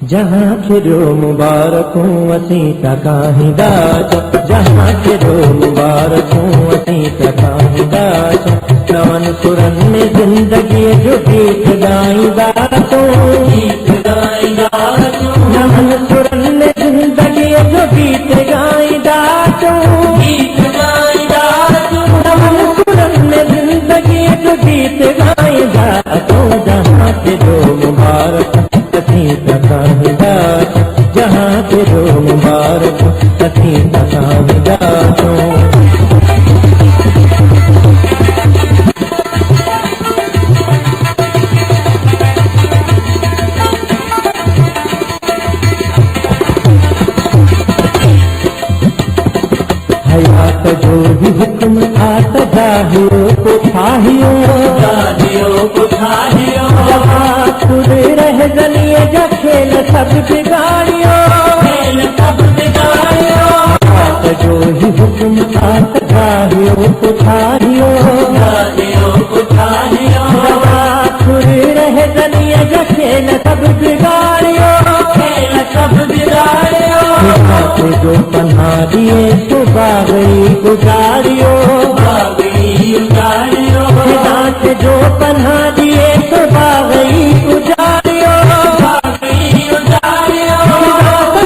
जहाँ फिरो मुबारक हूँ असीं तकाहीं दाच, जहाँ फिरो मुबारक हूँ असीं तकाहीं दाच। नवन सुरन में जिंदगी जो गीत गाईंदा तूं, गीत गाईंदा तूं। नवन सुरन में जिंदगी जो गीत गाईंदा तूं, गीत गाईंदा तूं। नवन सुरन में जिंदगी जो गीत गाईंदा तूं। जहाँ फिरो मुबारक असीं तकाहीं दाच, जहाँ फिरो मुबारक असीं तकाहीं दाच। हयात जो भी हुक्म आत जाहियो को ठाहियो, जाहियो को ठाहियो। जहाँ खुद रह गलिए जा खेल सब बिगाड़ियो, खेल सब बिगाड़ियो। आत जो ही हुक्म आत जाहियो को ठाहियो, जाहियो को ठाहियो। जहाँ खुद रह गलिए जा खेल सब बिगाड़ियो, खेल सब बिगाड़ियो। जो पन्हा दिए तो बागई गुजारियो, बागई गुजारियो। हिदायत जो पन्हा दिए तो बागई गुजारियो, बागई गुजारियो।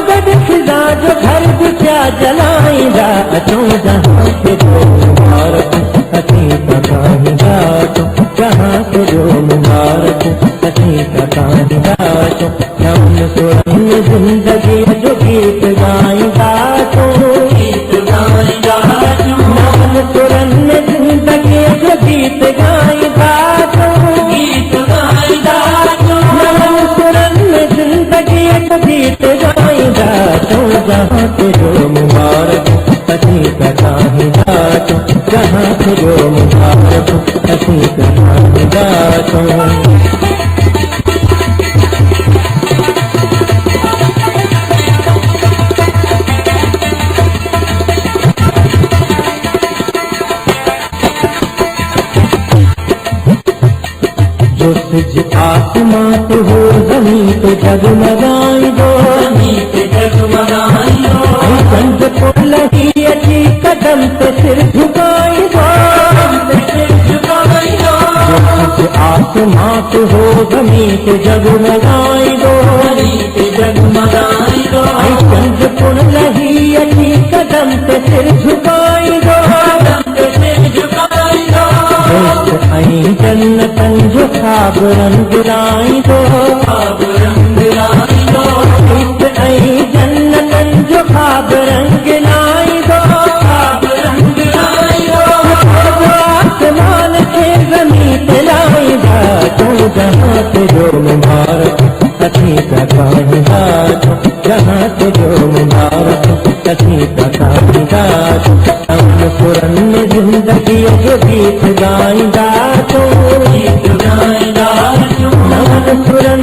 गद फिजा जो घर गुचा जलाईंदा अचूं। जहाँ फिरो मुबारक असीं तकाहीं दाच, जहाँ फिरो मुबारक असीं तकाहीं दाच। नवन सुरन में जिंदगी जो गीत गाईंदा तूं, गीत गाईंदा तूं। नवन सुरन में जिंदगी जो गीत गाईंदा तूं, गीत गाईंदा तूं। नवन सुरन में जिंदगी जो गीत गाईंदा तूं। जहाँ फिरो मुबारक असीं तकाहीं दाच, जहाँ फिरो मुबारक असीं तकाहीं दाच। जो तुझ आसमां तो हो ज़मीं पे जगमगाई दो, ज़मीं पे जगमगाई दो। चंद को लगी अची कदम पे सिर झुकाई दो, सिर झुकाई दो। जो तुझ आसमां तो हो ज़मीं पे जगमगाई दो, ज़मीं पे जगमगाई दो। चंद को लगी अची कदम पे सिर झुकाई दो, कदम पे सिर झुकाई दो। जन्नतन जो ख्वाब रंग लाई दो, ख्वाब रंग लाई दो। जन्नतन जो ख्वाब रंग लाई दो, ख्वाब रंग लाई दो। आसमान के ज़मीं पे लाईंदा तूं। जहाँ फिरो मुबारक असीं तकाहीं दाच, जहाँ फिरो मुबारक असीं तकाहीं दाच। नवन सुरन में जिंदगी जो गीत गाईंदा तूं, गीत गाईंदा तूं। नवन सुरन